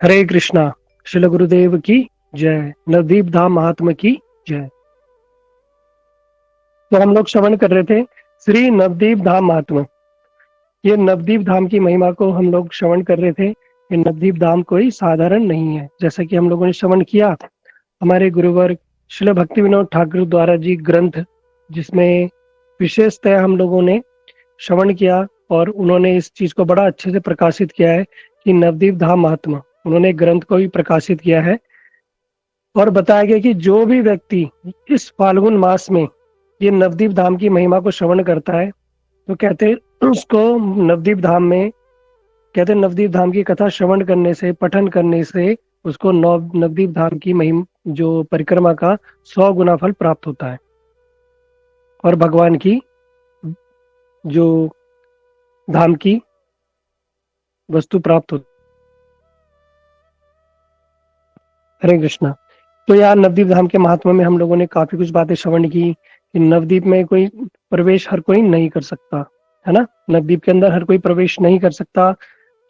हरे कृष्णा। श्रील गुरुदेव की जय। नवदीप धाम महात्मा की जय। तो हम लोग श्रवण कर रहे थे श्री नवदीप धाम महात्मा। ये नवदीप धाम की महिमा को हम लोग श्रवण कर रहे थे। ये नवदीप धाम कोई साधारण नहीं है, जैसा कि हम लोगों ने श्रवण किया। हमारे गुरुवर श्रील भक्ति विनोद ठाकुर द्वारा जी ग्रंथ, जिसमें विशेषतः हम लोगों ने श्रवण किया और उन्होंने इस चीज को बड़ा अच्छे से प्रकाशित किया है कि नवदीप धाम महात्मा, उन्होंने ग्रंथ को भी प्रकाशित किया है और बताया गया कि जो भी व्यक्ति इस फाल्गुन मास में ये नवदीप धाम की महिमा को श्रवण करता है तो कहते उसको नवदीप धाम में, कहते नवदीप धाम की कथा श्रवण करने से, पठन करने से उसको नवदीप धाम की महिमा, जो परिक्रमा का 100 गुना फल प्राप्त होता है और भगवान की जो धाम की वस्तु प्राप्त होती। हरे कृष्णा। तो यार नवदीप धाम के महात्मा में हम लोगों ने काफी कुछ बातें श्रवण की कि नवदीप में कोई प्रवेश हर कोई नहीं कर सकता, है ना। नवदीप के अंदर हर कोई प्रवेश नहीं कर सकता।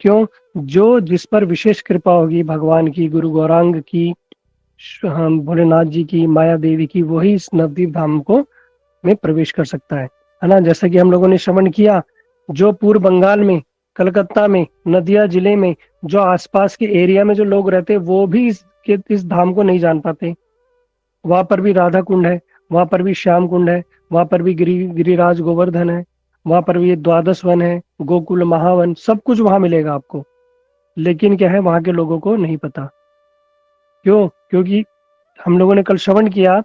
क्यों? जो जिस पर विशेष कृपा होगी भगवान की, गुरु गौरांग की, हम भोलेनाथ जी की, माया देवी की, वही इस नवदीप धाम को में प्रवेश कर सकता है ना। जैसा कि हम लोगों ने श्रवण किया, जो पूर्व बंगाल में, कलकत्ता में, नदिया जिले में, जो आसपास के एरिया में जो लोग रहते वो भी इस धाम को नहीं जान पाते। वहां पर भी राधा कुंड है, वहां पर भी श्याम कुंड है, वहां पर भी गिरिराज गोवर्धन है, वहां पर भी द्वादश वन है, गोकुल महावन, सब कुछ वहां मिलेगा आपको। लेकिन क्या है, वहां के लोगों को नहीं पता। क्यों? क्योंकि हम लोगों ने कल श्रवण किया,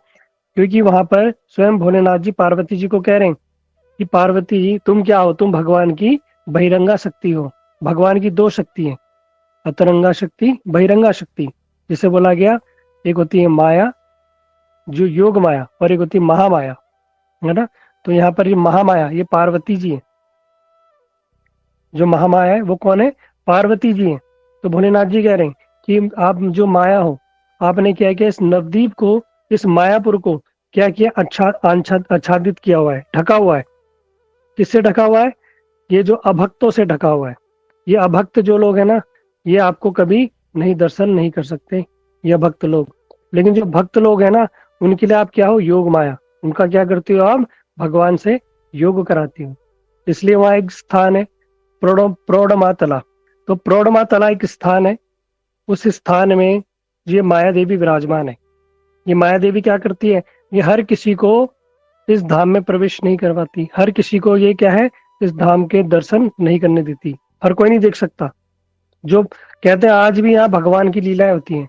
क्योंकि वहां पर स्वयं भोलेनाथ जी पार्वती जी को कह रहे हैं कि पार्वती जी तुम क्या हो? तुम भगवान की बहिरंगा शक्ति हो। भगवान की दो शक्ति है, अतरंगा शक्ति, बहिरंगा शक्ति। जिसे बोला गया, एक होती है माया, जो योग माया, और एक होती है महामाया, है ना। तो यहाँ पर ये महामाया, ये पार्वती जी है। जो महामाया है वो कौन है? पार्वती जी है। तो भोलेनाथ जी कह रहे हैं कि आप जो माया हो, आपने क्या किया, इस नवदीप को, इस मायापुर को क्या किया? आच्छादित किया हुआ है, ढका हुआ है। किससे ढका हुआ है? ये जो अभक्तों से ढका हुआ है। ये अभक्त जो लोग हैं ना, ये आपको कभी नहीं दर्शन नहीं कर सकते, ये भक्त लोग। लेकिन जो भक्त लोग हैं ना, उनके लिए आप क्या हो? योग माया। उनका क्या करती हो आप? भगवान से योग कराती हो। इसलिए वहां एक स्थान है, प्रौढ़मातला। तो प्रौढ़मातला एक स्थान है, उस स्थान में ये माया देवी विराजमान है। ये माया देवी क्या करती है? ये हर किसी को इस धाम में प्रवेश नहीं करवाती। हर किसी को ये क्या है, इस धाम के दर्शन नहीं करने देती। हर कोई नहीं देख सकता। जो कहते हैं आज भी यहाँ भगवान की लीलाएं होती हैं,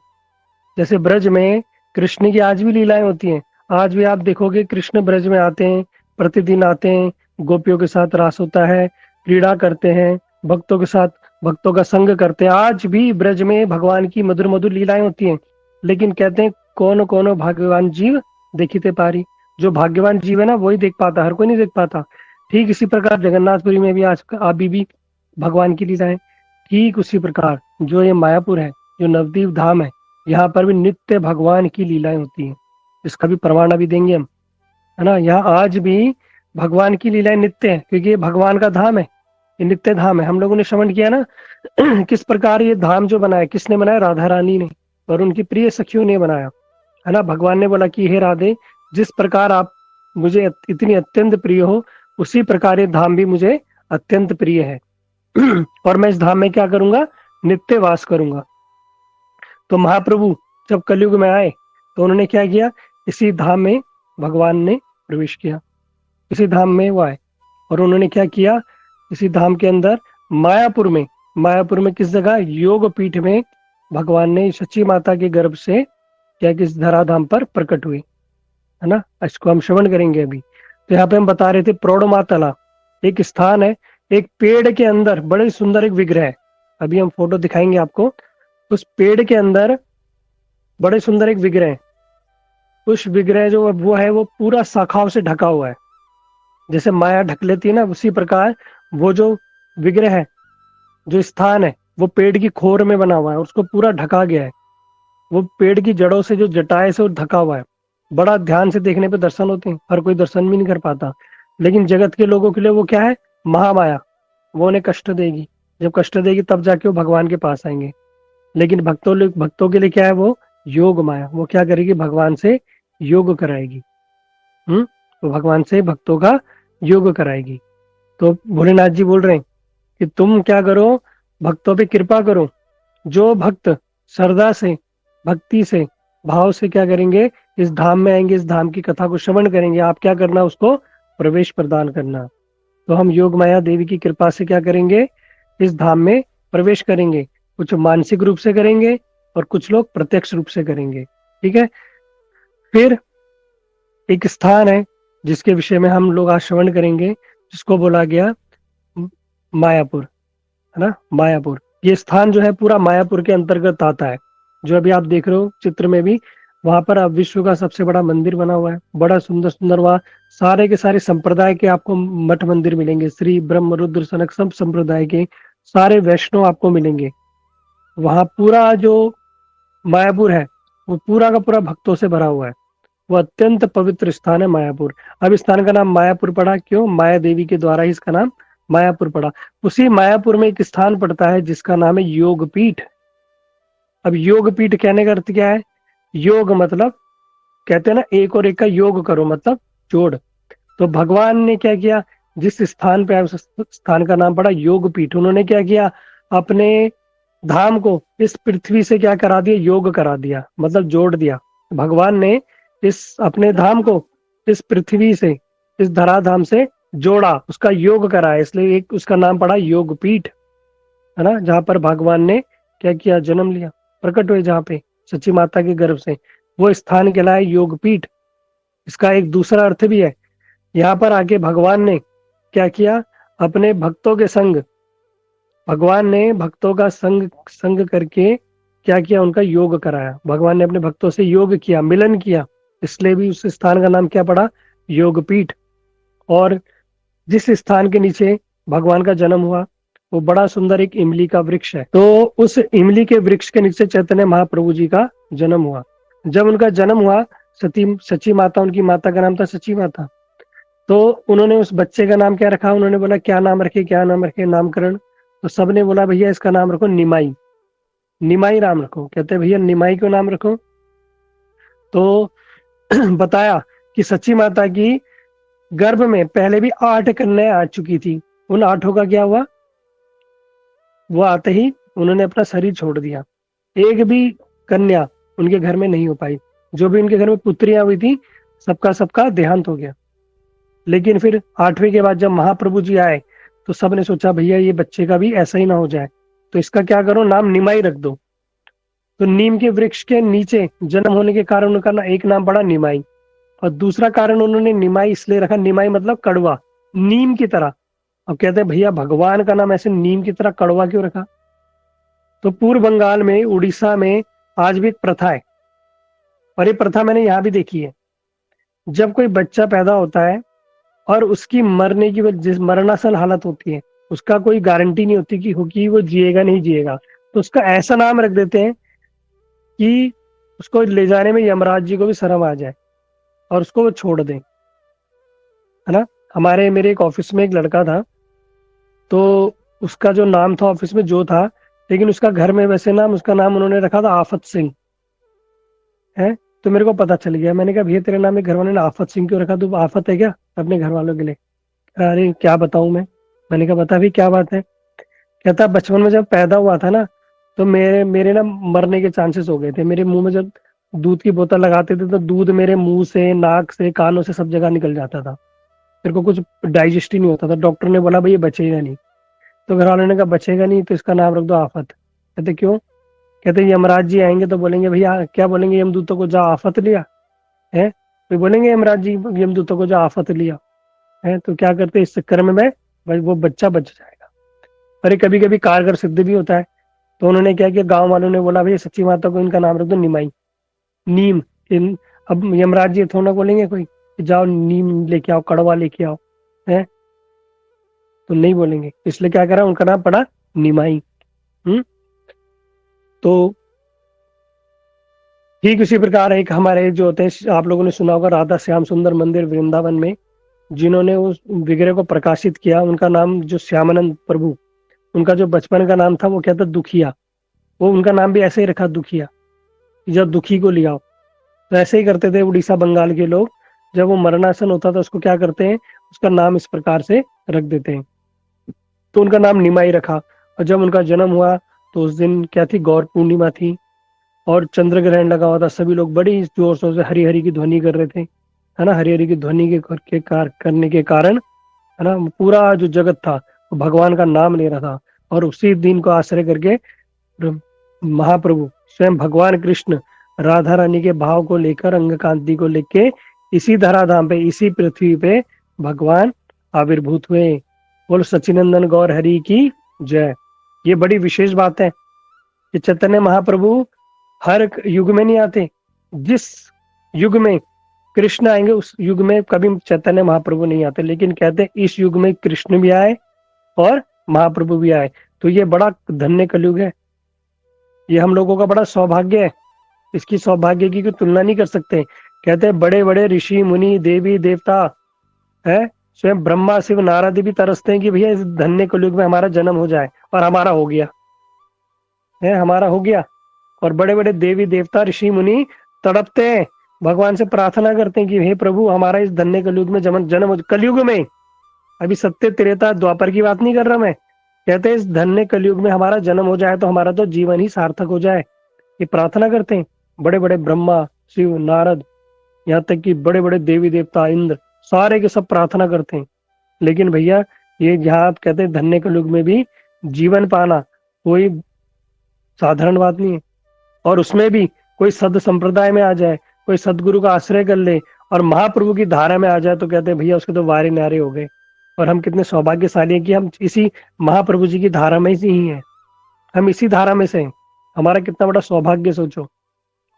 जैसे ब्रज में कृष्ण की आज भी लीलाएं होती हैं। आज भी आप देखोगे कृष्ण ब्रज में आते हैं, प्रतिदिन आते हैं, गोपियों के साथ रास होता है, क्रीड़ा करते हैं, भक्तों के साथ भक्तों का संग करते हैं। आज भी ब्रज में भगवान की मधुर मधुर लीलाएं होती हैं। लेकिन कहते हैं कौन कौन भाग्यवान जीव देखिते पारी। जो भाग्यवान जीव है ना, वही देख पाता, हर कोई नहीं देख पाता। ठीक इसी प्रकार जगन्नाथपुरी में भी आज अभी भी भगवान की लीलाएं। ठीक उसी प्रकार जो ये मायापुर है, जो नवदीप धाम है, यहाँ पर भी नित्य भगवान की लीलाएं होती हैं। इसका भी प्रमाण अभी देंगे हम, है ना। यहाँ आज भी भगवान की लीलाएं नित्य है, क्योंकि ये भगवान का धाम है, ये नित्य धाम है। हम लोगों ने श्रवण किया ना किस प्रकार ये धाम जो बनाया, किसने बनाया? राधा रानी ने और उनकी प्रिय सखियों ने बनाया, है ना। भगवान ने बोला कि हे राधे, जिस प्रकार आप मुझे इतनी अत्यंत प्रिय हो, उसी प्रकार ये धाम भी मुझे अत्यंत प्रिय है और मैं इस धाम में क्या करूंगा? नित्य वास करूंगा। तो महाप्रभु जब कलयुग में आए तो उन्होंने क्या किया? इसी धाम में भगवान ने प्रवेश किया, इसी धाम में वो आए और उन्होंने क्या किया? इसी धाम के अंदर मायापुर में, मायापुर में किस जगह? योग पीठ में भगवान ने सच्ची माता के गर्भ से क्या किस धराधाम पर प्रकट हुए, है ना। इसको हम श्रवण करेंगे अभी। तो यहाँ पे हम बता रहे थे प्रौढ़मातला एक स्थान है, एक पेड़ के अंदर बड़े सुंदर एक विग्रह है। अभी हम फोटो दिखाएंगे आपको। उस पेड़ के अंदर बड़े सुंदर एक विग्रह है। उस विग्रह जो वो है, वो पूरा शाखाओं से ढका हुआ है। जैसे माया ढक लेती है ना, उसी प्रकार वो जो विग्रह है, जो स्थान है, वो पेड़ की खोर में बना हुआ है और उसको पूरा ढका गया है। वो पेड़ की जड़ों से, जो जटाए से वो ढका हुआ है। बड़ा ध्यान से देखने पे दर्शन होते हैं, हर कोई दर्शन भी नहीं कर पाता। लेकिन जगत के लोगों के लिए वो क्या है? महामाया। वो उन्हें कष्ट देगी, जब कष्ट देगी तब जाके वो भगवान के पास आएंगे। लेकिन भक्तों के लिए क्या है वो योग माया, वो क्या करेगी, भगवान से योग कराएगी। तो भगवान से भक्तों का योग कराएगी। तो भोलेनाथ जी बोल रहे हैं कि तुम क्या करो, भक्तों पे कृपा करो। जो भक्त श्रद्धा से, भक्ति से, भाव से क्या करेंगे, इस धाम में आएंगे, इस धाम की कथा को श्रवण करेंगे, आप क्या करना, उसको प्रवेश प्रदान करना। तो हम योग माया देवी की कृपा से क्या करेंगे, इस धाम में प्रवेश करेंगे। कुछ मानसिक रूप से करेंगे और कुछ लोग प्रत्यक्ष रूप से करेंगे। ठीक है। फिर एक स्थान है जिसके विषय में हम लोग आज श्रवण करेंगे, जिसको बोला गया मायापुर, है ना, मायापुर। ये स्थान जो है पूरा मायापुर के अंतर्गत आता है। जो अभी आप देख रहे हो चित्र में भी, वहां पर अब विश्व का सबसे बड़ा मंदिर बना हुआ है, बड़ा सुंदर सुंदर। वहाँ सारे के सारे संप्रदाय के आपको मठ मंदिर मिलेंगे, श्री ब्रह्म रुद्र सनक सब संप्रदाय के सारे वैष्णव आपको मिलेंगे। वहाँ पूरा जो मायापुर है वो पूरा का पूरा भक्तों से भरा हुआ है। वो अत्यंत पवित्र स्थान है मायापुर। अब इस स्थान का नाम मायापुर पड़ा क्यों, माया देवी के द्वारा ही इसका नाम मायापुर पड़ा। उसी मायापुर में एक स्थान पड़ता है जिसका नाम है योगपीठ। अब योगपीठ कहने का अर्थ क्या है, योग मतलब कहते हैं ना, एक और एक का योग करो, मतलब जोड़। तो भगवान ने क्या किया, जिस स्थान पे आए उस स्थान का नाम पड़ा योगपीठ। उन्होंने क्या किया, अपने धाम को इस पृथ्वी से क्या करा दिया, योग करा दिया, मतलब जोड़ दिया। भगवान ने इस अपने धाम को इस पृथ्वी से, इस धराधाम से जोड़ा, उसका योग कराया, इसलिए एक उसका नाम पड़ा योगपीठ, है ना। जहाँ पर भगवान ने क्या किया, जन्म लिया, प्रकट हुए जहाँ पे सच्ची माता के गर्भ से, वो स्थान कहलाया योगपीठ। इसका एक दूसरा अर्थ भी है, यहाँ पर आके भगवान ने क्या किया, अपने भक्तों के संग, भगवान ने भक्तों का संग संग करके क्या किया, उनका योग कराया। भगवान ने अपने भक्तों से योग किया, मिलन किया, इसलिए भी उस स्थान का नाम क्या पड़ा, योगपीठ। और जिस स्थान के नीचे भगवान का जन्म हुआ वो बड़ा सुंदर एक इमली का वृक्ष है। तो उस इमली के वृक्ष के नीचे चैतन्य महाप्रभु जी का जन्म हुआ। जब उनका जन्म हुआ, सची माता, उनकी माता का नाम था सची माता। तो उन्होंने उस बच्चे का नाम क्या रखा, उन्होंने बोला क्या नाम रखे, क्या नाम रखे, नामकरण। तो सबने बोला भैया इसका नाम रखो निमाई, निमाई नाम रखो। कहते भैया निमाई को नाम रखो। तो बताया कि सच्ची माता की गर्भ में पहले भी 8 कन्याएं आ चुकी थी। उन 8 का क्या हुआ, वो आते ही उन्होंने अपना शरीर छोड़ दिया। एक भी कन्या उनके घर में नहीं हो पाई। जो भी उनके घर में पुत्रियां हुई थी, सबका सबका देहांत हो गया। लेकिन फिर 8वें के बाद जब महाप्रभु जी आए तो सबने सोचा भैया ये बच्चे का भी ऐसा ही ना हो जाए, तो इसका क्या करो, नाम निमाई रख दो। तो नीम के वृक्ष के नीचे जन्म होने के कारण उनका एक नाम पड़ा निमाई। और दूसरा कारण उन्होंने निमाई इसलिए रखा, निमाई मतलब कड़वा, नीम की तरह। अब कहते हैं भैया भगवान का नाम ऐसे नीम की तरह कड़वा क्यों रखा। तो पूर्व बंगाल में, उड़ीसा में आज भी एक प्रथा है, और ये प्रथा मैंने यहाँ भी देखी है। जब कोई बच्चा पैदा होता है और उसकी मरने की जिस मरणासन हालत होती है, उसका कोई गारंटी नहीं होती कि वो जिएगा नहीं जिएगा, तो उसका ऐसा नाम रख देते हैं कि उसको ले जाने में यमराज जी को भी शर्म आ जाए और उसको वो छोड़ दें, है ना। हमारे मेरे एक ऑफिस में एक लड़का था, तो उसका जो नाम था ऑफिस में जो था, लेकिन उसका घर में वैसे नाम, उसका नाम उन्होंने रखा था आफत सिंह, है। तो मेरे को पता चल गया, मैंने कहा भैया तेरे नाम में घर वाले ने आफत सिंह क्यों रखा, तू आफत है क्या अपने घर वालों के लिए। अरे क्या बताऊं मैं। मैंने कहा बता भी क्या बात है। कहता बचपन में जब पैदा हुआ था ना, तो मेरे मेरे ना मरने के चांसेस हो गए थे। मेरे मुंह में जब दूध की बोतल लगाते थे तो दूध मेरे मुंह से, नाक से, कानों से सब जगह निकल जाता था। मेरे को कुछ डाइजेस्ट ही नहीं होता था। डॉक्टर ने बोला भाई ये बचेगा नहीं। तो घर वालों ने कहा बचेगा नहीं तो इसका नाम रख दो आफत। कहते क्यों, कहते यमराज जी आएंगे तो बोलेंगे भैया, क्या बोलेंगे, यमदूतों को जा आफत लिया है। तो बोलेंगे यमराज जी यमदूतों को जा आफत लिया है। तो क्या करते इस चक्कर में भाई वो बच्चा बच जाएगा। पर ये कभी कभी कारगर सिद्ध भी होता है। तो उन्होंने क्या किया, गांव वालों ने बोला भैया सच्ची माता को इनका नाम रख दो निमाई, नीम। अब यमराज जी थोड़ा ना बोलेंगे कोई कि जाओ नीम लेके आओ, कड़वा लेके आओ, है। तो नहीं बोलेंगे, इसलिए क्या करा, उनका नाम पड़ा निमाई। तो ठीक उसी प्रकार एक हमारे जो होते हैं, आप लोगों ने सुना होगा राधा श्याम सुंदर मंदिर वृंदावन में, जिन्होंने उस विग्रह को प्रकाशित किया, उनका नाम जो श्यामानंद प्रभु, उनका जो बचपन का नाम था वो क्या था, दुखिया। वो उनका नाम भी ऐसे ही रखा दुखिया, कि जब दुखी को लिया। तो ऐसे ही करते थे उड़ीसा बंगाल के लोग, जब वो मरणासन होता था उसको क्या करते हैं, उसका नाम इस प्रकार से रख देते हैं। तो उनका नाम निमाई रखा। और जब उनका जन्म हुआ तो उस दिन क्या थी, गौर पूर्णिमा थी, और चंद्र ग्रहण लगा हुआ था। सभी लोग बड़ी जोर शोर से हरि हरि की ध्वनि कर रहे थे, है ना। हरि हरि की ध्वनि करने के कारण, है ना, पूरा जो जगत था वो भगवान का नाम ले रहा था। और उसी दिन को आश्रय करके महाप्रभु स्वयं भगवान कृष्ण राधा रानी के भाव को लेकर, अंग कांति को लेके इसी धराधाम पे, इसी पृथ्वी पे भगवान आविर्भूत हुए। बोल सचिनंदन गौर हरि की जय। ये बड़ी विशेष बात है कि चैतन्य महाप्रभु हर युग में नहीं आते। जिस युग में कृष्ण आएंगे उस युग में कभी चैतन्य महाप्रभु नहीं आते, लेकिन कहते हैं इस युग में कृष्ण भी आए और महाप्रभु भी आए। तो ये बड़ा धन्य कलयुग है, ये हम लोगों का बड़ा सौभाग्य है। इसकी सौभाग्य की कोई तुलना नहीं कर सकते। कहते हैं बड़े बड़े ऋषि मुनि देवी देवता है, स्वयं ब्रह्मा शिव नारद भी तरसते हैं कि भैया इस धन्य कलयुग में हमारा जन्म हो जाए, और हमारा हो गया है, हमारा हो गया। और बड़े बड़े देवी देवता ऋषि मुनि तड़पते हैं, भगवान से प्रार्थना करते हैं कि हे प्रभु हमारा इस धन्य कलयुग में जन्म हो। कलयुग में, अभी सत्य त्रेता द्वापर की बात नहीं कर रहा मैं। कहते हैं इस धन्य कलयुग में हमारा जन्म हो जाए तो हमारा तो जीवन ही सार्थक हो जाए, ये प्रार्थना करते हैं बड़े बड़े ब्रह्मा शिव नारद, यहाँ तक कि बड़े बड़े देवी देवता इंद्र, सारे के सब प्रार्थना करते हैं। लेकिन भैया ये यहाँ आप कहते हैं धन्य कलयुग में भी जीवन पाना कोई साधारण बात नहीं है। और उसमें भी कोई सद संप्रदाय में आ जाए, कोई सदगुरु का आश्रय कर ले और महाप्रभु की धारा में आ जाए, तो कहते हैं भैया उसके तो वारे नारे हो गए। और हम कितने सौभाग्यशाली हैं कि हम इसी महाप्रभु जी की धारा में ही हैं, हम इसी धारा में से हैं। हमारा कितना बड़ा सौभाग्य सोचो,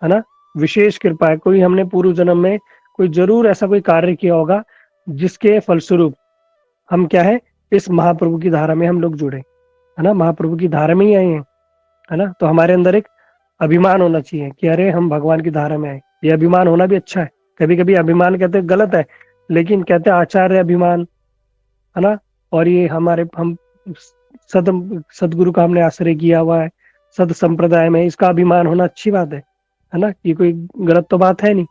है ना। विशेष कृपा है, कोई हमने पूर्व जन्म में कोई जरूर ऐसा कोई कार्य किया होगा जिसके फलस्वरूप हम क्या है, इस महाप्रभु की धारा में हम लोग जुड़े, है ना, महाप्रभु की धारा में ही आए हैं, है ना। तो हमारे अंदर एक अभिमान होना चाहिए कि अरे हम भगवान की धारा में आए। ये अभिमान होना भी अच्छा है। कभी कभी अभिमान कहते हैं गलत है, लेकिन कहते हैं आचार्य अभिमान, है ना। और ये हम सदगुरु का हमने आश्रय किया हुआ है, सद संप्रदाय में, इसका अभिमान होना अच्छी बात है ना। ये कोई गलत तो बात है नहीं।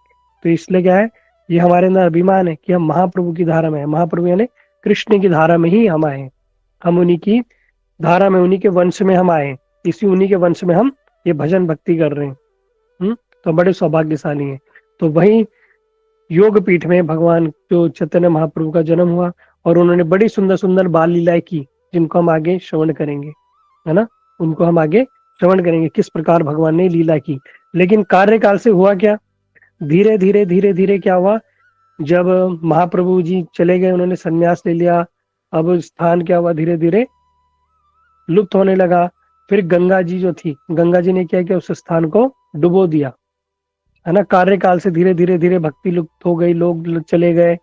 तो इसलिए क्या है, ये हमारे अंदर अभिमान है कि हम महाप्रभु की धारा में है। महाप्रभु यानी कृष्ण की धारा में ही हम आए हैं, हम उन्हीं की धारा में, उन्हीं के वंश में हम आए हैं, इसी उन्हीं के वंश में हम ये भजन भक्ति कर रहे हैं। तो बड़े सौभाग्यशाली हैं। तो वही योग पीठ में भगवान जो चैतन्य महाप्रभु का जन्म हुआ, और उन्होंने बड़ी सुंदर सुंदर बाल लीलाएं की, जिनको हम आगे श्रवण करेंगे, है ना। उनको हम आगे श्रवण करेंगे किस प्रकार भगवान ने लीला की। लेकिन कार्यकाल से हुआ क्या, धीरे धीरे धीरे धीरे क्या हुआ, जब महाप्रभु जी चले गए, उन्होंने संन्यास ले लिया, अब स्थान क्या हुआ, धीरे धीरे लुप्त होने लगा। फिर गंगा जी जो थी, गंगा जी ने क्या किया, उस स्थान को डुबो दिया, है ना। कार्यकाल से धीरे धीरे धीरे भक्ति लुप्त हो गई, लोग चले गए।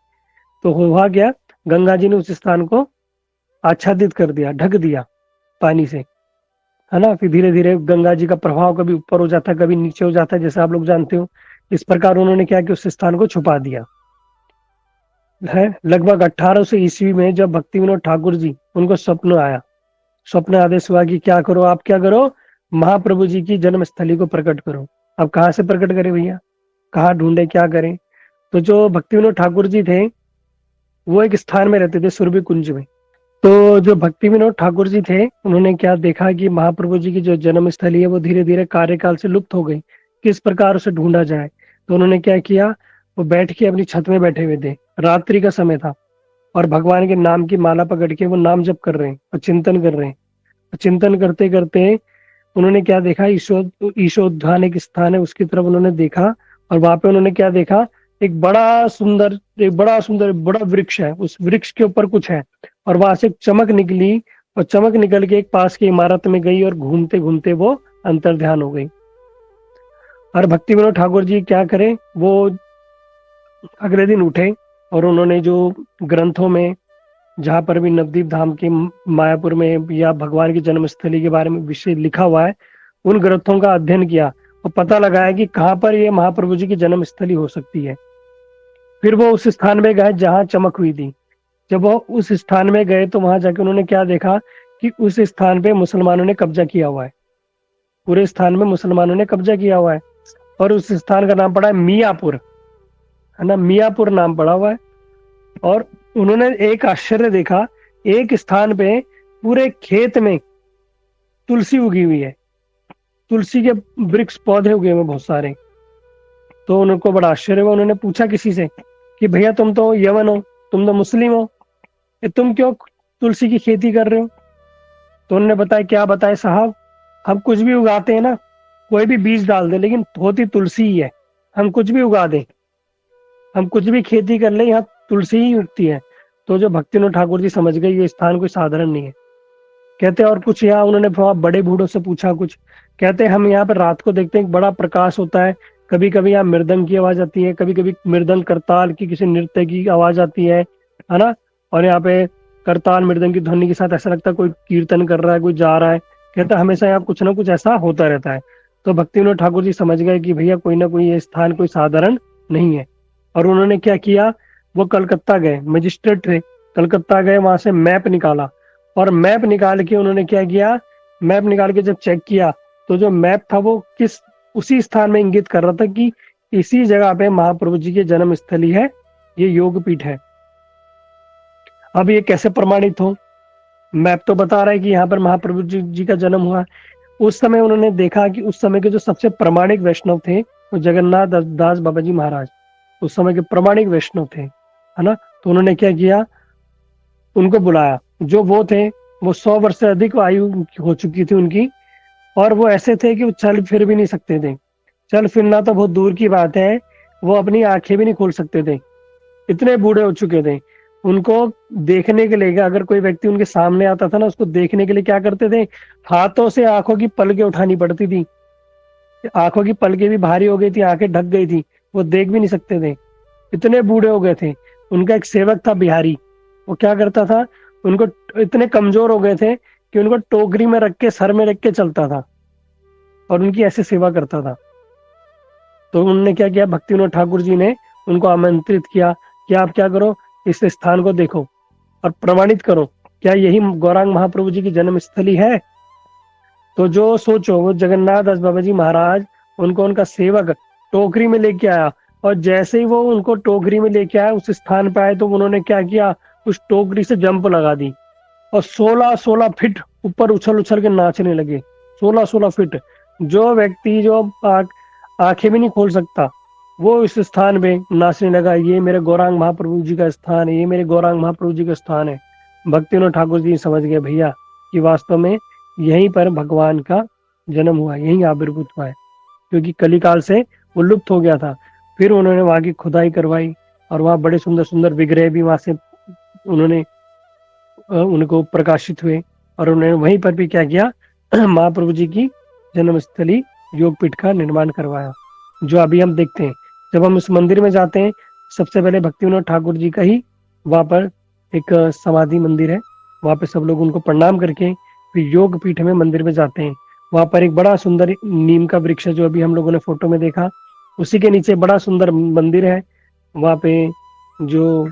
तो हुआ क्या, गंगा जी ने उस स्थान को आच्छादित कर दिया, ढक दिया पानी से, है ना। फिर धीरे धीरे गंगा जी का प्रभाव कभी ऊपर हो जाता है, कभी नीचे हो जाता है, जैसे आप लोग जानते हो। इस प्रकार उन्होंने क्या कि उस स्थान को छुपा दिया है। लगभग 1800 ईस्वी में जब भक्ति विनोद ठाकुर जी, उनको स्वप्न आया, स्वप्न आदेश हुआ कि क्या करो, आप क्या करो, महाप्रभु जी की जन्मस्थली को प्रकट करो। अब कहाँ से प्रकट करें भैया, कहाँ ढूंढे, क्या करें। तो जो भक्ति विनोद ठाकुर जी थे वो एक स्थान में रहते थे, सुरभि कुंज में। तो जो भक्ति विनोद ठाकुर जी थे, उन्होंने क्या देखा कि महाप्रभु जी की जो जन्मस्थली है वो धीरे धीरे कार्यकाल से लुप्त हो गई, किस प्रकार उसे ढूंढा जाए। तो उन्होंने क्या किया, वो बैठ के अपनी छत में बैठे हुए थे, रात्रि का समय था, और भगवान के नाम की माला पकड़ के वो नाम जप कर रहे हैं और चिंतन कर रहे हैं। चिंतन करते करते उन्होंने क्या देखा, ईशोद्यान एक स्थान है, उसकी तरफ उन्होंने देखा। और वहां पे उन्होंने क्या देखा, एक बड़ा सुंदर बड़ा वृक्ष है, उस वृक्ष के ऊपर कुछ है। और वहां से एक चमक निकली, और चमक निकल के एक पास की इमारत में गई, और घूमते घूमते वो अंतर ध्यान हो गई। और भक्ति विनोद ठाकुर जी क्या करें, वो अगले दिन उठे, और उन्होंने जो ग्रंथों में, जहां पर भी नवदीप धाम के मायापुर में या भगवान की जन्मस्थली के बारे में विषय लिखा हुआ है, उन ग्रंथों का अध्ययन किया और पता लगाया कि कहाँ पर ये महाप्रभु जी की जन्मस्थली हो सकती है। फिर वो उस स्थान में गए जहाँ चमक हुई थी। जब वो उस स्थान में गए तो वहां जाके उन्होंने क्या देखा कि उस स्थान पे मुसलमानों ने कब्जा किया हुआ है। पूरे स्थान में मुसलमानों ने कब्जा किया हुआ है। और उस स्थान का नाम पड़ा है मियापुर, है ना, मियापुर नाम पड़ा हुआ है। और उन्होंने एक आश्चर्य देखा, एक स्थान पे पूरे खेत में तुलसी उगी हुई है, तुलसी के वृक्ष पौधे उगे हुए हैं बहुत सारे। तो उनको बड़ा आश्चर्य हुआ, उन्होंने पूछा किसी से कि भैया तुम तो यवन हो, तुम तो मुस्लिम हो, ये तुम क्यों तुलसी की खेती कर रहे हो? तो उन्होंने बताया, क्या बताए साहब, हम कुछ भी उगाते हैं ना, कोई भी बीज डाल दे, लेकिन होती तुलसी ही है। हम कुछ भी उगा दें, हम कुछ भी खेती कर ले, यहाँ तुलसी ही उगती है। तो जो भक्तिनाथ ठाकुर जी समझ गए ये स्थान कोई साधारण नहीं है। कहते और कुछ यहाँ उन्होंने वहाँ बड़े बूढ़ों से पूछा कुछ। कहते हम यहाँ पर रात को देखते हैं एक बड़ा प्रकाश होता है, कभी कभी यहाँ मृदंग की आवाज आती है, कभी कभी मृदंग करताल की किसी नृत्य की आवाज आती है ना। और यहाँ पे करताल मृदंग की ध्वनि के साथ ऐसा लगता है कोई कीर्तन कर रहा है, कोई जा रहा है। कहता हमेशा यहाँ कुछ ना कुछ ऐसा होता रहता है। तो भक्ति विनोद ठाकुर जी समझ गए कि भैया कोई ना कोई ये स्थान कोई साधारण नहीं है। और उन्होंने क्या किया, वो कलकत्ता गए, मजिस्ट्रेट थे, कलकत्ता गए, वहां से मैप निकाला। और मैप निकाल के उन्होंने क्या किया, मैप निकाल के जब चेक किया तो जो मैप था वो किस उसी स्थान में इंगित कर रहा था कि इसी जगह पे महाप्रभु जी की जन्म स्थली है, ये योगपीठ है। अब ये कैसे प्रमाणित हो, मैप तो बता रहा है कि यहाँ पर महाप्रभु जी का जन्म हुआ। उस समय उन्होंने देखा कि उस समय के जो सबसे प्रमाणिक वैष्णव थे वो जगन्नाथ दास बाबा जी महाराज, उस समय के प्रमाणिक वैष्णव थे, है ना। तो उन्होंने क्या किया, उनको बुलाया। जो वो थे वो 100 वर्ष से अधिक आयु हो चुकी थी उनकी, और वो ऐसे थे कि वो चल फिर भी नहीं सकते थे। चल फिरना तो बहुत दूर की बात है, वो अपनी आंखें भी नहीं खोल सकते थे, इतने बूढ़े हो चुके थे। उनको देखने के लिए, अगर कोई व्यक्ति उनके सामने आता था ना, उसको देखने के लिए क्या करते थे, हाथों से आंखों की पलकें उठानी पड़ती थी। आंखों की पलकें भी भारी हो गई थी, आंखें ढक गई थी, वो देख भी नहीं सकते थे, इतने बूढ़े हो गए थे। उनका एक सेवक था बिहारी, वो क्या करता था, उनको इतने कमजोर हो गए थे कि उनको टोकरी में रख के सर में रख के चलता था और उनकी ऐसे सेवा करता था। तो उन्होंने क्या किया, भक्ति विनोद ठाकुर जी ने उनको आमंत्रित किया कि आप क्या करो, इस स्थान को देखो और प्रमाणित करो, क्या यही गौरांग महाप्रभु जी की जन्म स्थली है? तो जो सोचो, वो जगन्नाथ दास बाबा जी महाराज, उनको उनका सेवक टोकरी में लेके आया, और जैसे ही वो उनको टोकरी में लेके आया उस स्थान पे आए, तो उन्होंने क्या किया, उस टोकरी से जंप लगा दी और 16-16 फीट ऊपर उछल उछल के नाचने लगे। 16-16 फीट। जो व्यक्ति जो आंखें भी नहीं खोल सकता, वो इस स्थान पे नाचने लगा, ये मेरे गौरांग महाप्रभु जी का स्थान है, ये मेरे गौरांग महाप्रभु जी का स्थान है। भक्ति विनोद ठाकुर जी समझ गए भैया कि वास्तव में यहीं पर भगवान का जन्म हुआ, यहीं आविर्भूत हुआ है, क्योंकि कलिकाल से वो लुप्त हो गया था। फिर उन्होंने वहां की खुदाई करवाई और वहां बड़े सुंदर सुंदर विग्रह भी वहां से उन्होंने उनको प्रकाशित हुए। और उन्होंने वहीं पर भी क्या किया, महाप्रभु जी की जन्मस्थली योगपीठ का निर्माण करवाया, जो अभी हम देखते हैं। जब हम उस मंदिर में जाते हैं, सबसे पहले भक्ति विनोद ठाकुर जी का ही वहां पर एक समाधि मंदिर है, वहां पे सब लोग उनको प्रणाम करके फिर योग पीठ में मंदिर में जाते हैं। वहां पर एक बड़ा सुंदर नीम का वृक्ष है, जो अभी हम लोगों ने फोटो में देखा, उसी के नीचे बड़ा सुंदर मंदिर है। वहां पे जो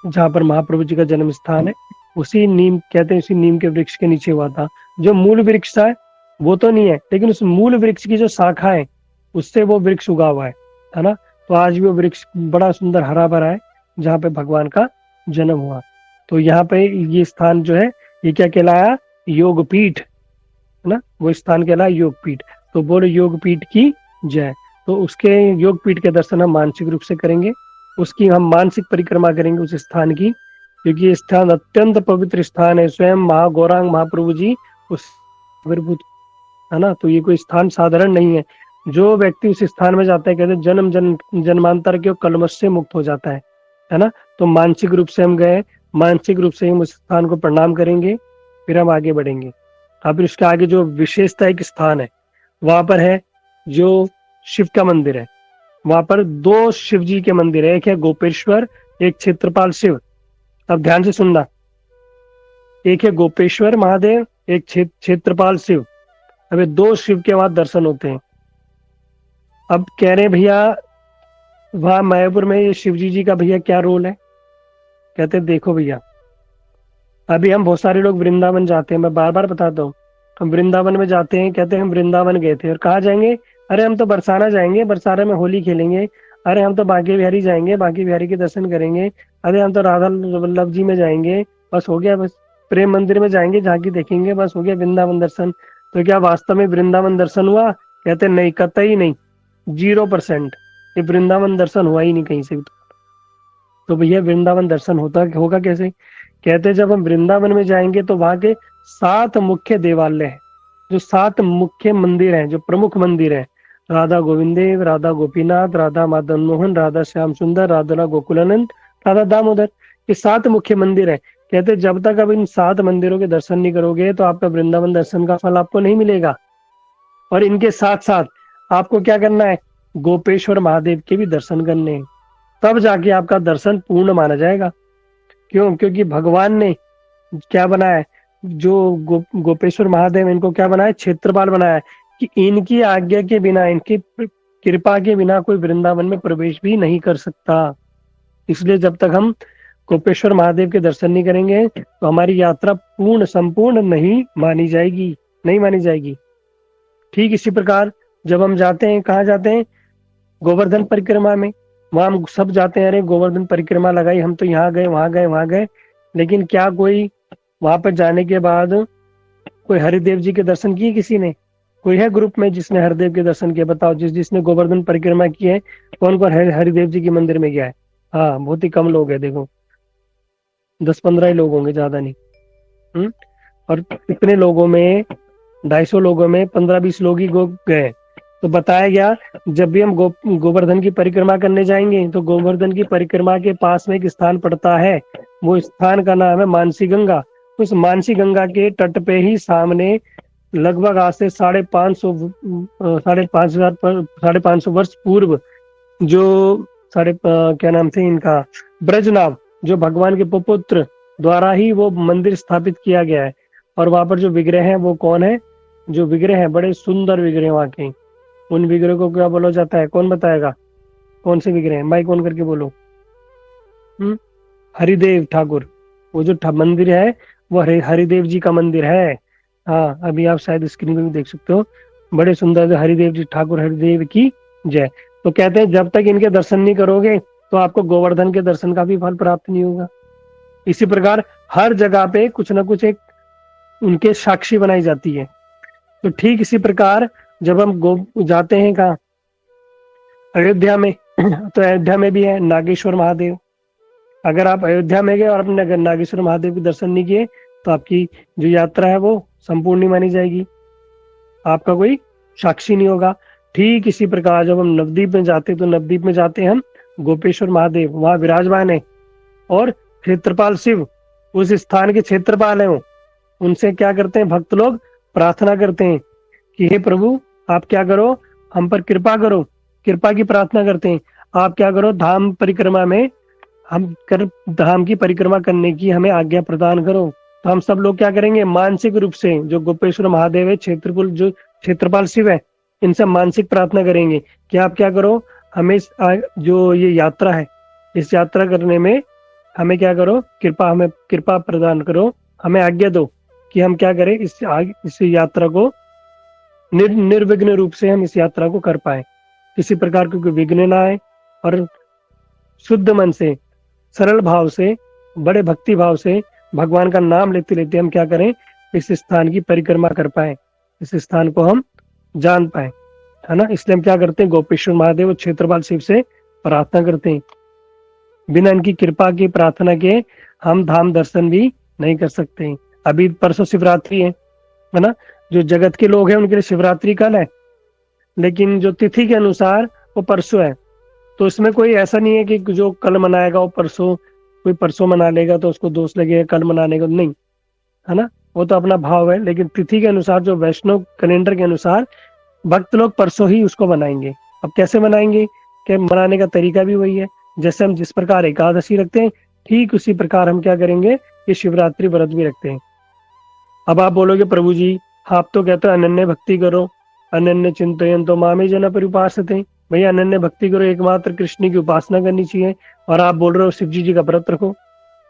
जहाँ पर महाप्रभु जी का जन्म स्थान है, उसी नीम कहते हैं, उसी नीम के वृक्ष के नीचे हुआ था। जो मूल वृक्ष था वो तो नहीं है, लेकिन उस मूल वृक्ष की जो शाखा है उससे वो वृक्ष उगा हुआ है ना। तो आज भी वो वृक्ष बड़ा सुंदर हरा भरा है, जहाँ पे भगवान का जन्म हुआ। तो यहाँ पे ये स्थान जो है, ये क्या कहलाया, योगपीठ, है ना, वो स्थान कहलाया योगपीठ। तो बोलो योगपीठ की जय। तो उसके योगपीठ के दर्शन हम मानसिक रूप से करेंगे, उसकी हम मानसिक परिक्रमा करेंगे उस स्थान की, क्योंकि ये स्थान अत्यंत पवित्र स्थान है। स्वयं गौरांग महाप्रभु जी उस आविर्भूत, है ना। तो ये कोई स्थान साधारण नहीं है। जो व्यक्ति उस स्थान में जाता है, कहते हैं जन्म जन्मांतर के कलमश से मुक्त हो जाता है ना। तो मानसिक रूप से हम गए, मानसिक रूप से हम उस स्थान को प्रणाम करेंगे, फिर हम आगे बढ़ेंगे। अब उसके आगे जो विशेषता एक स्थान है, वहां पर है जो शिव का मंदिर है। वहां पर 2 शिव जी के मंदिर है, एक है गोपेश्वर, एक क्षेत्रपाल शिव। अब ध्यान से सुनना, एक है गोपेश्वर महादेव, एक क्षेत्रपाल शिव। अब 2 शिव के वहां दर्शन होते हैं। अब कह रहे भैया वहां मायापुर में ये शिव जी का भैया क्या रोल है? कहते देखो भैया, अभी हम बहुत सारे लोग वृंदावन जाते हैं, मैं बार बार बताता हूँ, हम वृंदावन में जाते हैं, कहते हैं हम वृंदावन गए थे, और कहाँ जाएंगे? अरे हम तो बरसाना जाएंगे, बरसाना में होली खेलेंगे। अरे हम तो बांके बिहारी जाएंगे, बांके बिहारी के दर्शन करेंगे। अरे हम तो राधा वल्लभ जी में जाएंगे, बस हो गया। बस प्रेम मंदिर में जाएंगे, झांकी देखेंगे, बस हो गया वृंदावन दर्शन। तो क्या वास्तव में वृंदावन दर्शन हुआ? कहते नहीं, कतई नहीं, 0%। ये वृंदावन दर्शन हुआ ही नहीं कहीं से भी। तो भैया वृंदावन दर्शन होता होगा कैसे? कहते जब हम वृंदावन में जाएंगे तो वहां के 7 मुख्य देवालय हैं, जो 7 मुख्य मंदिर हैं, जो प्रमुख मंदिर हैं, राधा गोविंद देव, राधा गोपीनाथ, राधा मदन मोहन, राधा श्याम सुंदर, राधा गोकुलानंद, राधा दामोदर, ये 7 मुख्य मंदिर हैं। कहते जब तक अब इन 7 मंदिरों के दर्शन नहीं करोगे तो आपका वृंदावन दर्शन का फल आपको नहीं मिलेगा। और इनके साथ साथ आपको क्या करना है? गोपेश्वर महादेव के भी दर्शन करने हैं, तब जाके आपका दर्शन पूर्ण माना जाएगा। क्यों? क्योंकि भगवान ने क्या बनाया है? जो गोपेश्वर महादेव, इनको क्या बनाया? क्षेत्रपाल बनाया है, कि इनकी आज्ञा के बिना, इनकी कृपा के बिना कोई वृंदावन में प्रवेश भी नहीं कर सकता। इसलिए जब तक हम गोपेश्वर महादेव के दर्शन नहीं करेंगे तो हमारी यात्रा पूर्ण संपूर्ण नहीं मानी जाएगी, नहीं मानी जाएगी। ठीक इसी प्रकार जब हम जाते हैं, कहाँ जाते हैं? गोवर्धन परिक्रमा में। वहां हम सब जाते हैं, अरे गोवर्धन परिक्रमा लगाई, हम तो यहाँ गए, वहां गए, वहां गए। लेकिन क्या कोई वहां पर जाने के बाद कोई हरिदेव जी के दर्शन किए किसी ने? कोई है ग्रुप में जिसने हरिदेव के दर्शन किए? बताओ, जिसने गोवर्धन परिक्रमा की है, कौन कौन हरिदेव जी के मंदिर में गया है? हाँ, बहुत ही कम लोग हैं, देखो 10-15 ही लोग होंगे, ज्यादा नहीं। और इतने लोगों में, 250 लोगों में 15-20 लोग ही गए। तो बताया गया जब भी हम गोवर्धन की परिक्रमा करने जाएंगे तो गोवर्धन की परिक्रमा के पास में एक स्थान पड़ता है, वो स्थान का नाम है मानसी गंगा। उस मानसी गंगा के तट पे ही सामने लगभग आज से 550 वर्ष पूर्व, जो क्या नाम थे इनका, ब्रजनाभ, जो भगवान के पुत्र द्वारा ही वो मंदिर स्थापित किया गया है। और वहां पर जो विग्रह है वो कौन है? जो विग्रह है, बड़े सुंदर विग्रह वहां के, उन विग्रह को क्या बोला जाता है? कौन बताएगा? कौन से विग्रह है? माइक ऑन करके बोलो। हरिदेव ठाकुर। वो जो मंदिर है वो हरिदेव जी का मंदिर है। हाँ, अभी आप शायद स्क्रीन पे भी देख सकते हो, बड़े सुंदर हरिदेव जी ठाकुर, हरिदेव की जय। तो कहते हैं जब तक इनके दर्शन नहीं करोगे तो आपको गोवर्धन के दर्शन का भी फल प्राप्त नहीं होगा। इसी प्रकार हर जगह पे कुछ ना कुछ एक उनके साक्षी बनाई जाती है। तो ठीक इसी प्रकार जब हम जाते हैं कहाँ? अयोध्या में। तो अयोध्या में भी है नागेश्वर महादेव। अगर आप अयोध्या में गए और अपने अगर नागेश्वर महादेव के दर्शन नहीं किए तो आपकी जो यात्रा है वो संपूर्ण नहीं मानी जाएगी, आपका कोई साक्षी नहीं होगा। ठीक इसी प्रकार जब हम नवद्वीप में जाते तो नवद्वीप में जाते हैं हम गोपेश्वर महादेव, वहां विराजमान है। और क्षेत्रपाल शिव उस स्थान के क्षेत्रपाल है। उनसे क्या करते हैं भक्त लोग? प्रार्थना करते हैं कि हे प्रभु आप क्या करो, हम पर कृपा करो। कृपा की प्रार्थना करते हैं, आप क्या करो, धाम परिक्रमा में धाम की परिक्रमा करने की हमें आज्ञा प्रदान करो। तो हम सब लोग क्या करेंगे? मानसिक रूप से जो गोपेश्वर महादेव है, जो क्षेत्रपाल शिव है, इनसे मानसिक प्रार्थना करेंगे कि आप क्या करो, हमें जो ये यात्रा है, इस यात्रा करने में हमें क्या करो, हमें कृपा प्रदान करो, हमें आज्ञा दो कि हम क्या करें, इस यात्रा को निर्विघ्न रूप से हम इस यात्रा को कर पाए, किसी प्रकार की कोई विघ्न ना आए। और शुद्ध मन से, सरल भाव से, बड़े भक्ति भाव से भगवान का नाम लेते लेते हम क्या करें, इस स्थान की परिक्रमा कर पाए, इस स्थान को हम जान पाए, है ना। इसलिए हम क्या करते हैं? गोपेश्वर महादेव और क्षेत्रपाल शिव से प्रार्थना करते हैं। बिना इनकी कृपा की प्रार्थना के हम धाम दर्शन भी नहीं कर सकते। अभी परसों शिवरात्रि है ना। जो जगत के लोग हैं उनके लिए शिवरात्रि कल है, लेकिन जो तिथि के अनुसार वो परसों है। तो इसमें कोई ऐसा नहीं है कि जो कल मनाएगा वो परसों, कोई परसों मना लेगा तो उसको दोष लगेगा कल मनाने का, नहीं, है ना। वो तो अपना भाव है, लेकिन तिथि के अनुसार, जो वैष्णव कैलेंडर के अनुसार भक्त लोग परसों ही उसको मनाएंगे। अब कैसे मनाएंगे? कि मनाने का तरीका भी वही है, जैसे हम जिस प्रकार एकादशी रखते हैं ठीक उसी प्रकार हम क्या करेंगे, ये शिवरात्रि व्रत भी रखते हैं। अब आप बोलोगे प्रभु जी आप तो कहते हो अनन्य भक्ति करो, अनन्य चिंतन तो मामे जन परिपासते। भैया अनन्य भक्ति करो, एकमात्र कृष्ण की उपासना करनी चाहिए, और आप बोल रहे हो शिव जी का व्रत रखो।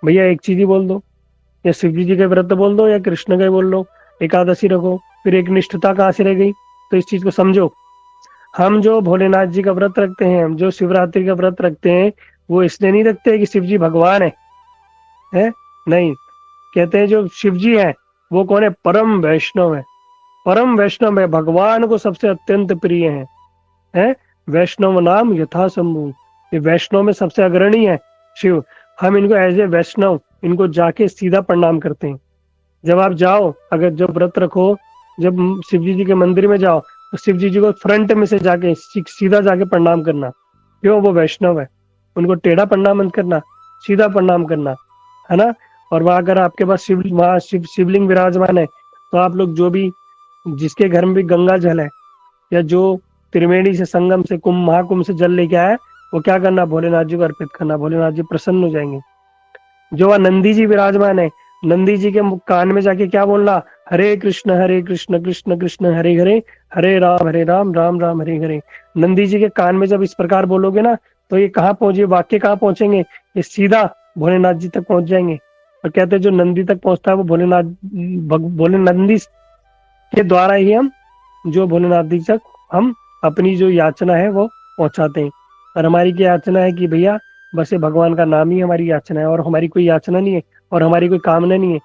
भैया एक चीज ही बोल दो, या शिव जी का व्रत बोल दो या कृष्ण का ही बोल लो, एकादशी रखो, फिर एक निष्ठता कहाँ से रह गई? तो इस चीज को समझो। हम जो भोलेनाथ जी का व्रत रखते हैं, हम जो शिवरात्रि का व्रत रखते हैं, वो इसलिए नहीं रखते कि शिव जी भगवान है? नहीं, कहते हैं जो शिव जी है वो कौन है? परम वैष्णव है। परम वैष्णव है, भगवान को सबसे अत्यंत प्रिय है? वैष्णव नाम यथा शंभु, ये वैष्णव में सबसे अग्रणी है शिव। हम इनको एज ए वैष्णव इनको जाके सीधा प्रणाम करते हैं। जब आप जाओ, अगर जब व्रत रखो, जब शिव जी के मंदिर में जाओ, तो शिव जी को फ्रंट में से जाके सीधा जाके प्रणाम करना। क्यों? वो वैष्णव है, उनको टेढ़ा प्रणाम मत करना, सीधा प्रणाम करना, है ना। और वहां अगर आपके पास वहां शिवलिंग विराजमान है, तो आप लोग जो भी, जिसके घर में भी गंगा जल है, या जो त्रिवेणी से, संगम से, कुंभ महाकुंभ से जल लेके आया, वो क्या करना? भोलेनाथ जी को अर्पित करना। भोलेनाथ जी प्रसन्न हो जाएंगे। जो वह नंदी जी विराजमान है, नंदी जी के कान में जाके क्या बोलना? हरे कृष्ण कृष्ण कृष्ण हरे हरे, हरे राम राम राम हरे हरे। नंदी जी के कान में जब इस प्रकार बोलोगे ना, तो ये कहाँ पहुंचे? वाक्य कहाँ पहुंचेंगे? ये सीधा भोलेनाथ जी तक पहुंच जाएंगे। और कहते हैं जो नंदी तक पहुंचता है वो भोलेनाथ, भोले नंदी के द्वारा ही हम, जो भोलेनाथ जी तक हम अपनी जो याचना है वो पहुंचाते हैं। और हमारी क्या याचना है कि भैया बस ये भगवान का नाम ही हमारी याचना है, और हमारी कोई याचना नहीं है, और हमारी कोई कामना नहीं है।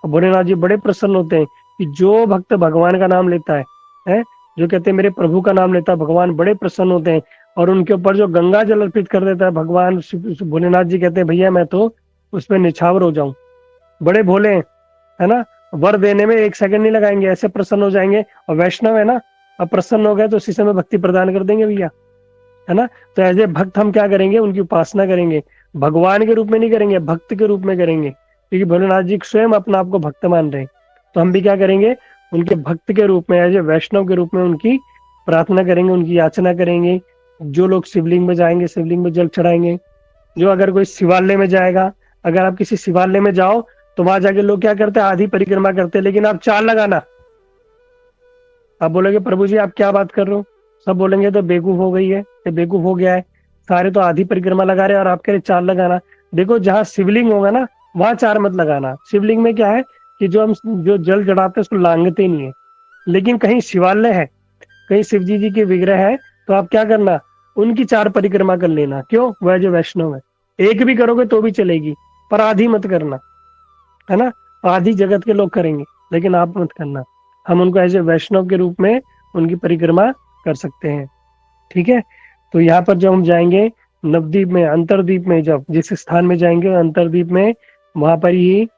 और भोलेनाथ जी बड़े प्रसन्न होते हैं कि जो भक्त भगवान का नाम लेता है, जो कहते हैं मेरे प्रभु का नाम लेता है, भगवान बड़े प्रसन्न होते हैं। और उनके ऊपर जो गंगा जल अर्पित कर देता है भगवान, भोलेनाथ जी कहते हैं भैया मैं तो उसमें निछावर हो जाऊं। बड़े भोले हैं, है ना। वर देने में एक सेकंड नहीं लगाएंगे, ऐसे प्रसन्न हो जाएंगे। और वैष्णव है ना, अब प्रसन्न हो गए तो उसी समय भक्ति प्रदान कर देंगे भैया, है ना। तो एज ए भक्त हम क्या करेंगे? उनकी उपासना करेंगे। भगवान के रूप में नहीं करेंगे, भक्त के रूप में करेंगे, क्योंकि भोलेनाथ जी स्वयं अपना आपको भक्त मान रहे हैं। तो हम भी क्या करेंगे? उनके भक्त के रूप में, एज ए वैष्णव के रूप में उनकी प्रार्थना करेंगे, उनकी याचना करेंगे। जो लोग शिवलिंग में जाएंगे, शिवलिंग में जल चढ़ाएंगे। जो अगर कोई शिवालय में जाएगा, अगर आप किसी शिवालय में जाओ, तो वहां जाके लोग क्या करते हैं? आधी परिक्रमा करते हैं, लेकिन आप चाल लगाना। आप बोलोगे प्रभु जी आप क्या बात कर रहे हो? सब बोलेंगे तो बेवकूफ हो गई है, ये बेवकूफ हो गया है, सारे तो आधी परिक्रमा लगा रहे हैं और आप कह रहे चार लगाना। देखो जहाँ शिवलिंग होगा ना, वहां चार मत लगाना। शिवलिंग में क्या है कि जो हम जो जल चढ़ाते हैं उसको लांगते नहीं है। लेकिन कहीं शिवालय है, कहीं शिव जी के विग्रह है, तो आप क्या करना? उनकी चार परिक्रमा कर लेना। क्यों? वह जो वैष्णव है, एक भी करोगे तो भी चलेगी, पर आधी मत करना, है ना। आधी जगत के लोग करेंगे, लेकिन आप मत करना। हम उनको एज ए वैष्णव के रूप में उनकी परिक्रमा कर सकते हैं। ठीक है। तो यहाँ पर जब हम जाएंगे नवद्वीप में, अंतरद्वीप में, जब जिस स्थान में जाएंगे अंतरद्वीप में, वहां पर ही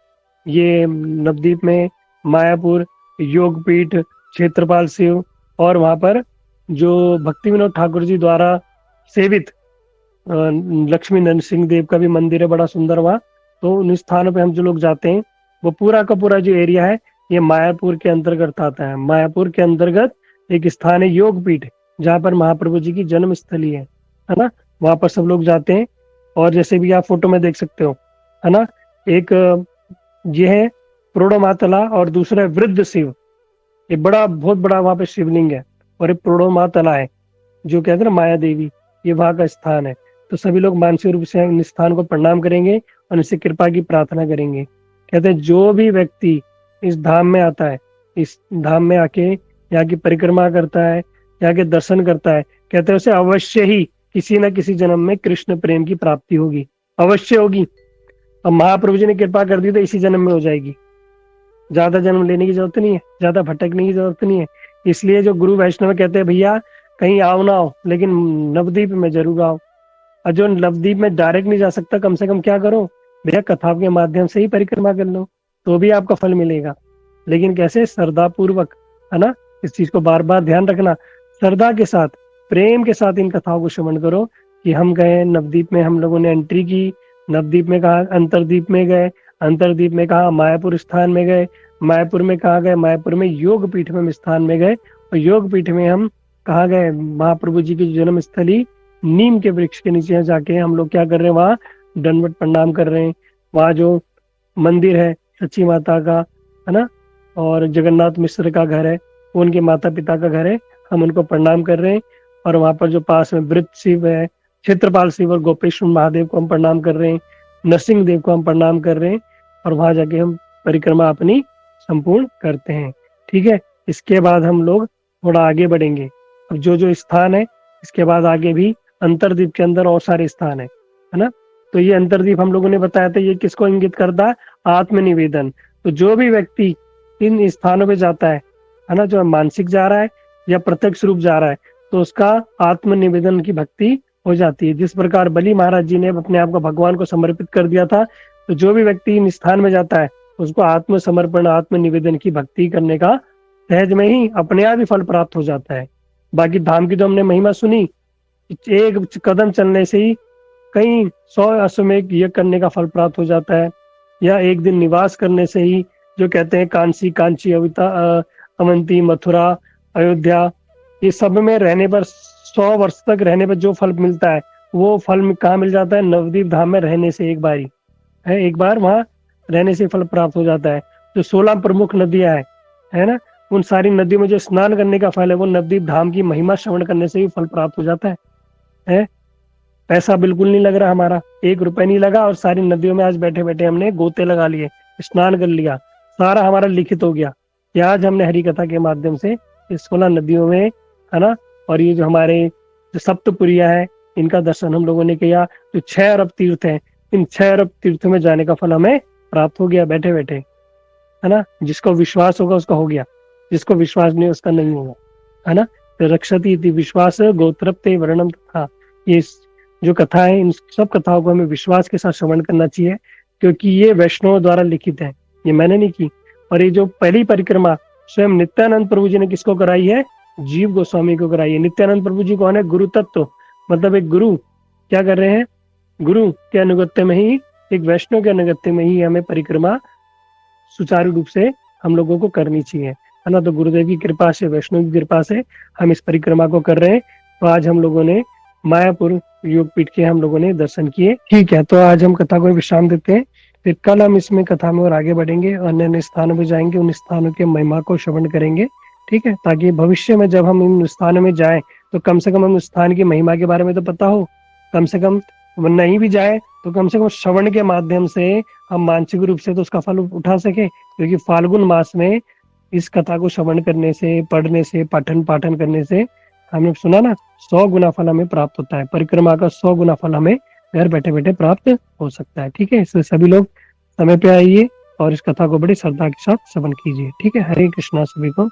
ये नवद्वीप में मायापुर योगपीठ, क्षेत्रपाल शिव, और वहां पर जो भक्ति विनोद ठाकुर जी द्वारा सेवित लक्ष्मी नरसिंह देव का भी मंदिर है, बड़ा सुंदर वहाँ। तो उन स्थानों पे हम जो लोग जाते हैं, वो पूरा का पूरा जो एरिया है ये मायापुर के अंतर्गत आता है। मायापुर के अंतर्गत एक स्थान है योगपीठ, जहाँ पर महाप्रभु जी की जन्म स्थली है ना। वहां पर सब लोग जाते हैं। और जैसे भी आप फोटो में देख सकते हो, है ना, एक ये है प्रोड़ोमातला, और दूसरा है वृद्ध शिव। ये बड़ा, बहुत बड़ा वहां पे शिवलिंग है। और एक प्रोड़ोमातला है, जो कहते हैं ना माया देवी, ये वहां का स्थान है। तो सभी लोग मानसिक रूप से इन स्थान को प्रणाम करेंगे और इनसे कृपा की प्रार्थना करेंगे। कहते हैं जो भी व्यक्ति इस धाम में आता है, इस धाम में आके यहाँ की परिक्रमा करता है, यहाँ के दर्शन करता है, कहते हैं उसे अवश्य ही किसी न किसी जन्म में कृष्ण प्रेम की प्राप्ति होगी, अवश्य होगी। अब महाप्रभु जी ने कृपा कर दी तो इसी जन्म में हो जाएगी। ज्यादा जन्म लेने की जरूरत नहीं है, ज्यादा भटकने की जरूरत नहीं है। इसलिए जो गुरु वैष्णव कहते हैं भैया कहीं आओ ना आओ, लेकिन नवद्वीप में जरूर आओ। और जो नवद्वीप में डायरेक्ट नहीं जा सकता, कम से कम क्या करो भैया, कथा के माध्यम से ही परिक्रमा कर लो, तो भी आपका फल मिलेगा। लेकिन कैसे? श्रद्धा पूर्वक, है ना। इस चीज को बार बार ध्यान रखना, श्रद्धा के साथ, प्रेम के साथ इन कथाओं को श्रवण करो। कि हम गए नवद्वीप में, हम लोगों ने एंट्री की, नवद्वीप में कहा, अंतरद्वीप में गए, अंतरद्वीप में कहा, मायापुर स्थान में गए, मायापुर में कहा गए, मायापुर में योग पीठ में स्थान में गए, और योग पीठ में हम कहा गए? महाप्रभु जी की जन्म स्थली नीम के वृक्ष के नीचे जाके हम लोग क्या कर रहे हैं? वहाँ दंडवत प्रणाम कर रहे हैं। वहाँ जो मंदिर है सच्ची माता का, है ना, और जगन्नाथ मिश्र का घर है, वो उनके माता पिता का घर है, हम उनको प्रणाम कर रहे हैं। और वहां पर जो पास में वृद्ध शिव है, क्षेत्रपाल शिव और गोपेश्वर महादेव को हम प्रणाम कर रहे हैं, नरसिंह देव को हम प्रणाम कर रहे हैं। और वहां जाके हम परिक्रमा अपनी संपूर्ण करते हैं। ठीक है, इसके बाद हम लोग थोड़ा आगे बढ़ेंगे। अब जो जो स्थान है, इसके बाद आगे भी अंतरद्वीप के अंदर और सारे स्थान है ना। तो ये अंतरद्वीप हम लोगों ने बताया था, ये किसको इंगित करता है? आत्मनिवेदन। तो जो भी व्यक्ति इन स्थानों पे जाता है ना, जो मानसिक जा रहा है या प्रत्यक्ष रूप जा रहा है, तो उसका आत्मनिवेदन की भक्ति हो जाती है। जिस प्रकार बलि महाराज जी ने अपने आप को भगवान को समर्पित कर दिया था, तो जो भी व्यक्ति इन स्थान में जाता है उसको आत्मसमर्पण, आत्मनिवेदन की भक्ति करने का सहज में ही अपने आप ही फल प्राप्त हो जाता है। बाकी धाम की तो हमने महिमा सुनी, एक कदम चलने से ही कई 100 अश्वमेध यज्ञ करने का फल प्राप्त हो जाता है, या एक दिन निवास करने से ही, जो कहते हैं कांसी, कांची, अवंती, मथुरा, अयोध्या, ये सब में रहने पर 100 वर्ष तक रहने पर जो फल मिलता है, वो फल कहाँ मिल जाता है? नवदीप धाम में रहने से एक बार ही है, एक बार वहां रहने से फल प्राप्त हो जाता है। जो 16 प्रमुख नदियां है ना, उन सारी नदियों में जो स्नान करने का फल है, वो नवदीप धाम की महिमा श्रवण करने से ही फल प्राप्त हो जाता है? पैसा बिल्कुल नहीं लग रहा हमारा, 1 रुपए नहीं लगा, और सारी नदियों में आज बैठे बैठे हमने गोते लगा लिए, स्नान कर लिया, सारा हमारा लिखित हो गया कि आज हमने हरि कथा के माध्यम से इस 16 नदियों में, है ना, और ये जो हमारे जो सप्तपुरिया है, इनका दर्शन हम लोगों ने किया। जो 6 अरब तीर्थ है, इन 6 अरब तीर्थों में जाने का फल हमें प्राप्त हो गया बैठे बैठे, है ना। जिसको विश्वास होगा उसका हो गया, जिसको विश्वास नहीं उसका नहीं होगा, है ना। तो रक्षति इति विश्वास गोत्रप्ते वर्णम था। ये जो कथा है, इन सब कथाओं को हमें विश्वास के साथ श्रवण करना चाहिए, क्योंकि ये वैष्णव द्वारा लिखित है, ये मैंने नहीं की। और ये जो पहली परिक्रमा स्वयं नित्यानंद प्रभु जी ने किसको कराई है? जीव गोस्वामी को कराई है। नित्यानंद प्रभु जी कौन है? गुरु तत्व, मतलब एक गुरु क्या कर रहे हैं? गुरु के अनुगत्य में ही, एक वैष्णव के अनुगत्य में ही हमें परिक्रमा सुचारू रूप से हम लोगों को करनी चाहिए, है ना। तो गुरुदेव की कृपा से, वैष्णव की कृपा से हम इस परिक्रमा को कर रहे हैं। तो आज हम लोगों ने मायापुर योगपीठ के हम लोगों ने दर्शन किए। ठीक है, तो आज हम कथा को विश्राम देते हैं, फिर कल हम इसमें कथा में और आगे बढ़ेंगे, अन्य अन्य स्थानों पर जाएंगे, उन स्थानों के महिमा को श्रवण करेंगे। ठीक है, ताकि भविष्य में जब हम इन स्थानों में जाएं, तो कम से कम हम उस स्थान की महिमा के बारे में तो पता हो, कम से कम नहीं भी जाए तो कम से कम श्रवण के माध्यम से हम मानसिक रूप से तो उसका फल उठा सके। क्योंकि फाल्गुन मास में इस कथा को श्रवण करने से, पढ़ने से, पठन पाठन करने से, हमने सुना ना, 100 गुना फल हमें प्राप्त होता है। परिक्रमा का 100 गुना फल हमें घर बैठे बैठे प्राप्त हो सकता है। ठीक है, इसलिए सभी लोग समय पे आइए और इस कथा को बड़ी श्रद्धा के साथ श्रवण कीजिए। ठीक है, हरे कृष्णा सभी को।